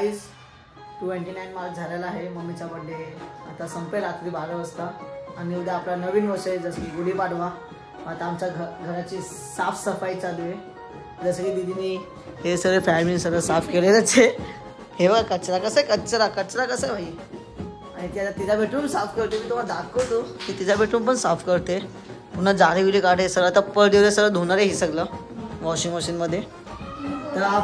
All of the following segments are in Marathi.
29 मार्च झालेला आहे मम्मीचा बर्थडे. आता संपेल रात्री 12 वाजता आणि उद्या आपला नवीन वर्ष आहे जसं की गुढीपाडवा. आता आमच्या घराची साफसफाई चालू आहे. जसं की दीदीने हे सगळे फॅमिली सगळं साफ केलेलंच आहे. हे बघा कचरा कसं आहे, कचरा कसं आहे भाई. आणि ती आता तिचा बेडरूम साफ करते. मी तुम्हाला दाखवतो की तिचा बेडरूम पण साफ करते. पुन्हा जाळे विले काढे सगळं. आता पडदे सगळं धुणार आहे हे सगळं वॉशिंग मशीनमध्ये. तर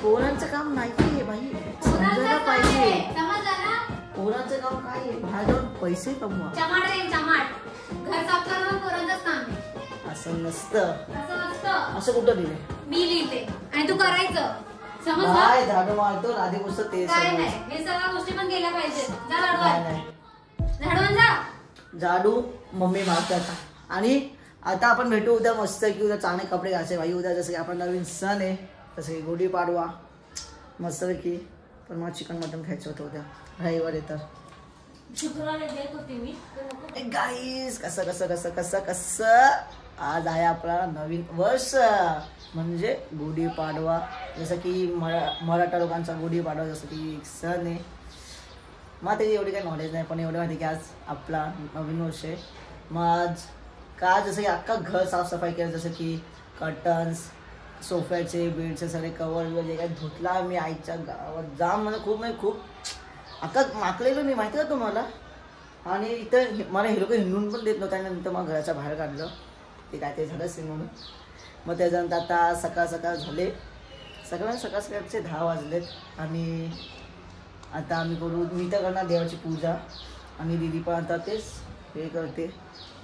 पोरांचं काम नाही आहे भाई, समजायला पाहिजे. पोरांचं काम काय आहे, बाहेर जाऊन पैसे कमवा. असं नसतं. असं कुठं लिहिलंय? मी लिहिते आणि तू करायचं. काय झाडू मारतो आधी गोष्ट ते सगळ्या गोष्टी पण केल्या पाहिजेत. झाडू मम्मी मारतात. आणि आता आपण भेटू उद्या मस्त की उद्या चांगले कपडे घालायचे भाई. उद्या जसं की आपण नवीन सण आहे जसं की गुढीपाडवा मस्त की. पण मला चिकन मटन खायचं होतं उद्या रविवारी. तर गाईस कसं कसं कसं कसं कसं आज आहे आपला नवीन वर्ष म्हणजे गुढीपाडवा. जसं की मराठा लोकांचा गुढीपाडवा जसं की एक सण आहे. मला त्याची एवढी काही नॉलेज नाही पण एवढं माहिती की आज आपला नवीन वर्ष आहे. मग आज का जसं की अख्खा घर साफसफाई केलं. जसं की कर्टन्स, सोफ्याचे, बेडचे सगळे कवर जे काही धुतला मी आईच्या गावात. जाम म्हणजे खूप अख्खा माकलेलो मी, माहिती का तुम्हाला. आणि इथं मला हे लोक हिंडून पण देत नव्हतं. त्यानंतर मग घराच्या बाहेर काढलं. ते काय ते झालं असेल म्हणून. मग त्याच्यानंतर आता सकाळ झाले. सकाळचे 10 वाजलेत. आणि आता आम्ही मी तर करणार देवाची पूजा. आणि दीदी पण आता तेच हे करते.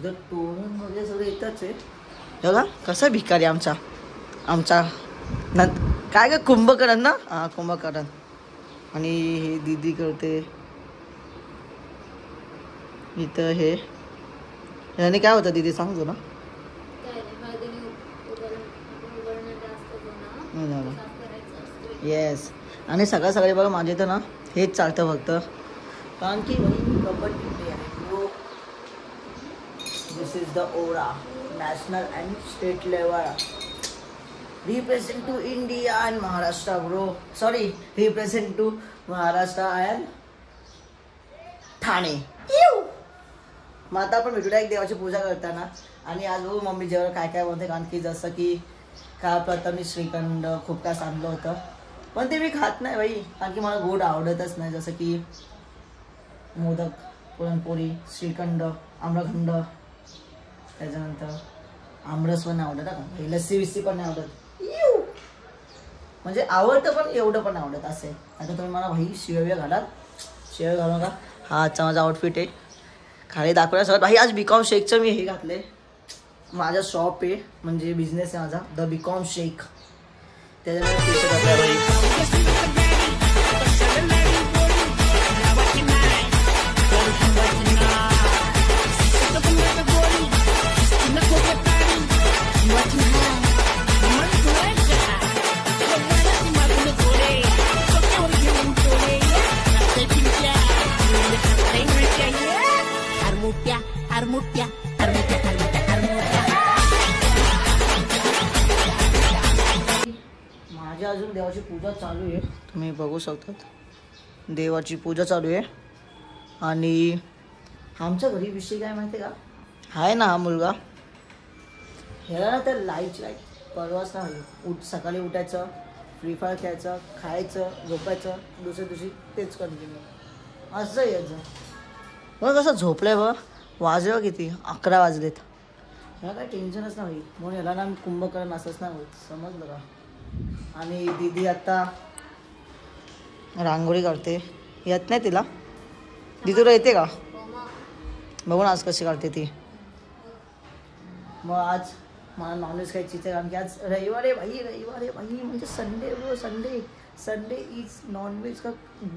जर तोरण वगैरे सगळं येतच आहे. बघा कसा भिकारी आमचा काय का कुंभकर्ण ना. हां कुंभकर्ण. आणि हे दीदी करते इथं. हे याने काय होतं दीदी सांगतो ना. येस. आणि सकाळी बघा माझे तर ना हेच चालतं फक्त. कारण की कबड्डी आहे. This is the aura national and state level. Represent to India and Maharashtra bro. Sorry represent to Maharashtra and Thane. मग आता आपण भेटूया एक देवाची पूजा करताना. आणि आज बघू मम्मी जेवण काय बनते. कारण की जसं की काय प्रथम मी श्रीखंड खूप काय सांगलं होतं पण ते मी खात नाही भाई. कारण की मला गोड आवडतच नाही. जसं की मोदक, पुरणपोळी, श्रीखंड, आम्रखंड, त्याच्यानंतर आमरस पण नाही आवडत का. लस्सी विस्सी पण नाही आवडत. म्हणजे आवडतं पण एवढं पण आवडत असे. आता तुम्ही मला भाई शेवया घालात. शेवया घालू नका. हा आजचा माझा आउटफिट आहे. खाली दाखवल्या सगळं भाई. आज बीकॉम शेकचं मी हे घातले. माझा शॉप आहे म्हणजे बिझनेस आहे माझा द बीकॉम शेक. त्याच्यामुळे टी शर्ट घातला भाई. माझी अजून देवाची पूजा चालू आहे. तुम्ही बघू शकतात देवाची पूजा चालू आहे. आणि आमच्या घरी विषय काय माहिती आहे का. आहे ना हा मुलगा ह्याला ना तर लाईट परवाच ना सकाळी उठायचं, फ्री फायर खेळायचं, खायचं, झोपायचं, दुसऱ्या दिवशी तेच कंटिन्यू असं यायचं. बघ कसं झोपलंय. बघ वाजले बघ किती 11 वाजलेत. ह्याला काय टेन्शनच नाही म्हणून ह्याला ना कुंभकर्ण असंच नाही होत. समजलं का. आणि दीदी आता रांगोळी काढते. येत नाही तिला. दीदी तुला येते का बघून आज कशी काढते ती. मग आज मला नॉनव्हेज खायची आहे कारण की आज रविवार आहे भाई. म्हणजे Sunday bro. Sunday is non veg का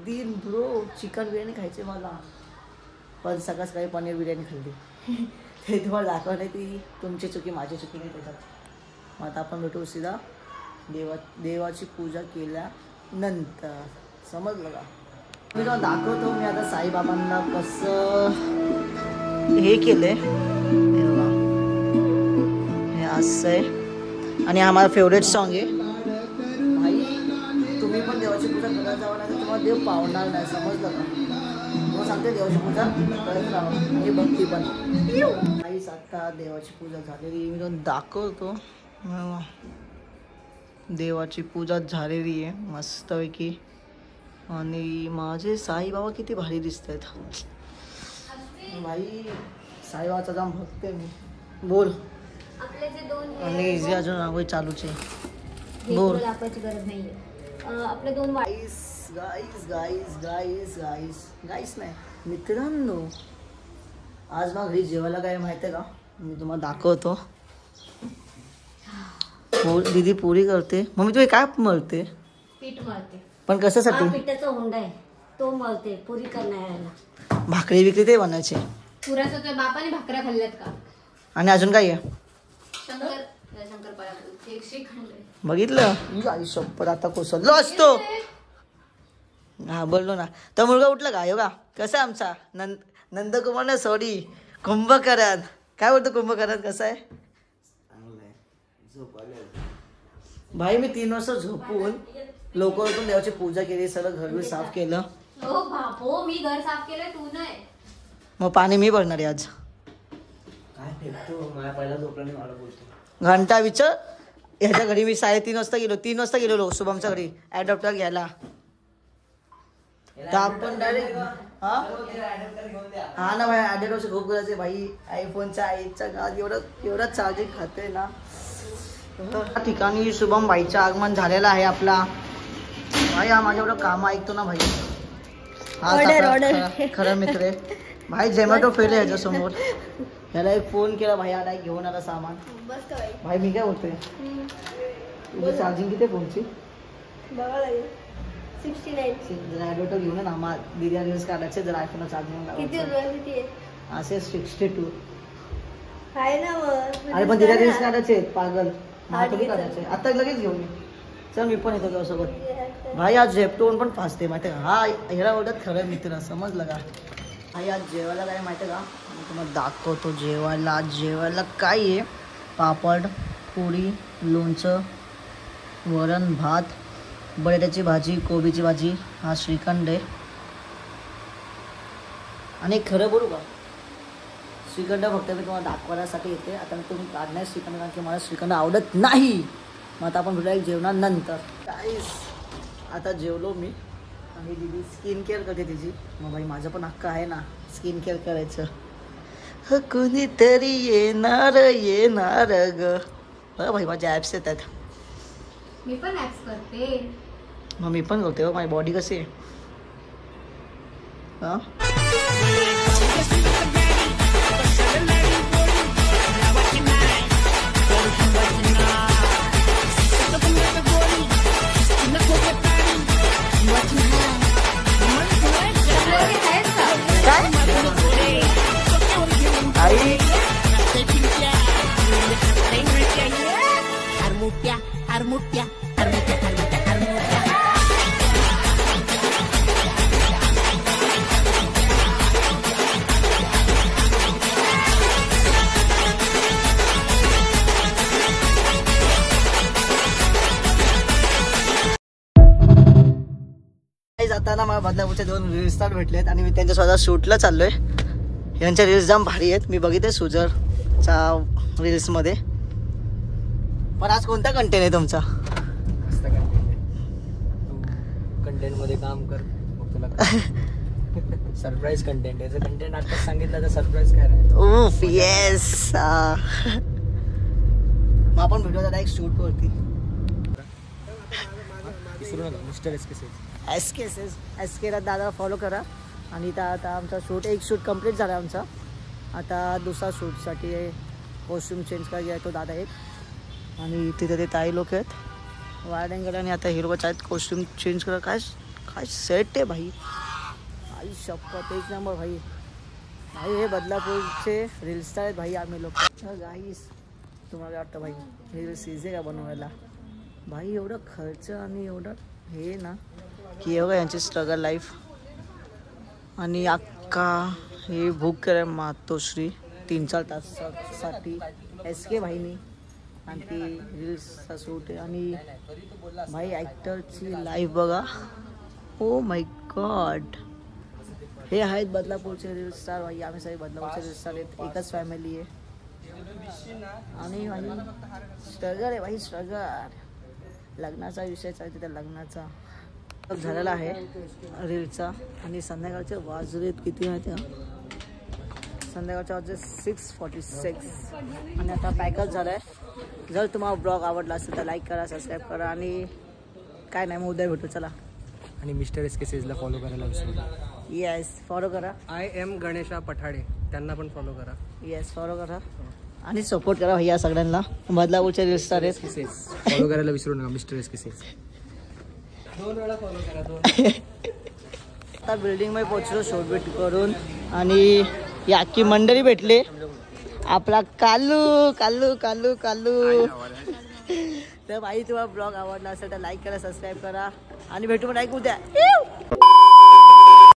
दिन ब्रो. चिकन बिर्याणी खायची मला. पण सकाळी पनीर बिर्याणी खाल्ली. ते तुम्हाला दाखवलं नाही. ती तुमची चुकी माझी चुकी नाही त्याच्यात. मग आता आपण भेटू सीधा देवाची पूजा केल्यानंतर. समजलं का. मी तुम्हाला दाखवतो मी आता साईबाबांना कसं हे केलंय. हे असं आहे आणि हा माझा फेवरेट सॉन्ग आहे. देवाची पूजा करायला जावं नाही तर तुम्हाला देव पावणार नाही, समजलं का? मग सांगते देवाची पूजा करत राहावं आणि भक्ती पण. काहीच आता देवाची पूजा झालेली मी दोन दाखवतो. देवाची पूजा झालेली आहे मस्तपैकी. आणि माझे साईबाबा किती भारी दिसत आहेत भाई. साईबाबाचा जाम भक्त आहे मी. बोल. आपले जे दोन आणि इझी अजून रांगोळी चालूच आहे. बोल. लापायची गरज नाहीये. आपले दोन गाईस गाईस गाईस गाईस गाईस गाईस नाही मित्रांनो, आज मग घरी जेवायला काय माहिती आहे का? मी तुम्हाला दाखवतो. दीदी पुरी करते. मम्मी तू काय मळते? पीठ मळते. पण कशासाठी? पिठाचा हुंडा आहे तो मळते पुरी करण्याला. भाकरी विकरी ते बनायचे. पुराचं तुझ्या बापाने भाकऱ्या खाल्ल्यात का? आणि अजून काय आहे? शंकरपाळ्या एक श्रीखंड आहे. बघितलं आई शपथ आता कोसळलो असतो. हा बोललो ना. तर मुलगा उठला का? हो का कसा आहे आमचा नंदकुमार ना सॉरी कुंभकरण. काय बोलतो कुंभकरण कसा आहे? भाई मी 3 वाजता झोपून लवकर उठून देवाची पूजा केली, सगळं घर साफ केलं. हो बापो, मी घर साफ केलंय, तू नाही. मग पाणी मी भरणार आहे आज. काय फेकतो मला पहिला झोपला नाही मला बोलतो. घंटा विचार ह्याच्या घरी मी 3:30 वाजता गेलो. 3 वाजता गेलो शुभमच्या घरी ॲडॉप्टर घ्यायला. तर आपण डायरेक्ट हा ना भाई ॲडॉप्टरची खूप गरज आहे भाई. आयफोनच्या आईच्या गात एवढं चार्जिंग खाते ना. त्या ठिकाणी शुभम भाईचं आगमन झालेलं आहे आपला भाई. हा माझ्या एवढं काम ऐकतो ना भाई. हा खरं मित्र आहे भाई. झोमॅटो फेल आहे ह्याच्यासमोर. ह्याला एक फोन केला भाई आला घेऊन आला सामान. भाई मी काय बोलतोय तुझी चार्जिंग किती फोनची? बघा लागेल 69. जरा ॲडोटो घेऊन ना मा दिदी रील्स काढायचे जरा आयफोनला चार्जिंग किती लावायचं. असे 62 आहे ना मग. अरे पण दिदी रील्स काढायचे पागल. थोडी काढायचे आता लगेच घेऊन ये. चल मी पण येतो तुझ्यासोबत भाई. आज झेपटोन पण फासते माहिती का? हा ह्याला ओळखत खरं मित्र, समजलं का? आई आज जेवायला काय माहिती का? मी तुम्हाला दाखवतो जेवायला. जेवायला काय आहे? पापड, पोळी, लोणचं, वरण भात, बटाट्याची भाजी, कोबीची भाजी, हा श्रीखंड आहे. आणि खरं बोलू का? श्रीखंड फक्त मी तुम्हाला दाखवण्यासाठी येते. आता मी तुम्ही काढणार श्रीखंड कारण की मला श्रीखंड आवडत नाही. मग आता आपण भेटूया जेवणानंतर. काहीच आता जेवलो मी आणि दीदी स्किन केअर करते तिची. मग भाई माझं पण हक्क आहे ना स्किन केअर करायचं. कोणीतरी येणार ग. बरं भाई माझ्या ॲप्स येतात. मी पण ऍप्स करते. मग मी पण करते. माझी बॉडी कशी आहे? हां आई जाताना मला बदलापूरच्या 2 रील स्टार भेटलेत आणि मी त्यांच्या स्वतः शूटला चाललोय. यांच्या रील्स जाम भारी आहेत. मी बघितले सुजरच्या रील्समध्ये. पण आज कोणता कंटेंट आहे तुमचा? मस्त कंटेंट आहे. तू कंटेंटमध्ये काम कर मग तुला सरप्राईज कंटेंट आहे. जर कंटेंट आताच सांगितलं तर सरप्राईज काय राहील? उफ येस. मग आपण भेटूया डायरेक्ट शूटवरती. विसरू नका मिस्टर SKला दादा फॉलो करा. आणि आता आमचा शूट एक शूट कंप्लीट झाला आमचा. आता दुसरा शूटसाठी कॉस्ट्यूम चेंज करायला येतो दादा एक. आणि तिथे ते ताई लोक आहेत वारडेंगड आणि आता हिरोबाचे आहेत. कॉस्ट्यूम चेंज करा. काय सेट आहे भाई. आई शपथ एक नंबर भाई. भाई हे बदलापूरचे रील स्टार आहेत भाई आम्ही लोक. गाईस तुम्हाला वाटतं भाई रील्स इझी का बनवायला? भाई एवढं खर्च आणि एवढं हे ना की एवढं यांची स्ट्रगल लाईफ. आणि अक्का हे बुक करा मातोश्री 3-4 तासासाठी SK भाईनी. आणखी रील्सचा शूट आहे आणि भाई ॲक्टरची लाईफ बघा. Oh my God. हे आहेत बदलापूरचे रील स्टार. भाई आम्ही सगळे बदलापूरचे रील स्टार आहेत. एकच फॅमिली आहे आणि भाई स्ट्रगल आहे भाई स्ट्रगल. लग्नाचा विषय चालते त्या लग्नाचा झालेला आहे रीलचा. आणि संध्याकाळचे वाजलेत किती माहिती आहे? संध्याकाळच्या वाजले 6:46 आणि आता पॅकअप झाला आहे. जर तुम्हाला ब्लॉग आवडला असेल तर लाईक करा, सबस्क्राईब करा आणि काय नाही मग उद्या भेटू. चला. आणि मिस्टर SK सेजला फॉलो करायला विसरू नका. येस फॉलो करा. I am गणेशा पठाडे, त्यांना पण फॉलो करा. येस फॉलो करा आणि सपोर्ट करा भैया सगळ्यांना. बदलापूरचे रील स्टार आहेत. फॉलो करायला विसरू नका मिस्टर SK सेज. 2 वेळा फॉलो करा. 2 आता बिल्डिंगमध्ये पोहोचलो शोधभेट करून आणि या अख्खी मंडळी भेटले. आपला कालू कालू कालू कालू. तर भाई तुम्हाला ब्लॉग आवडला असेल तर लाईक करा, सबस्क्राईब करा आणि भेटू पण ऐकू द्या.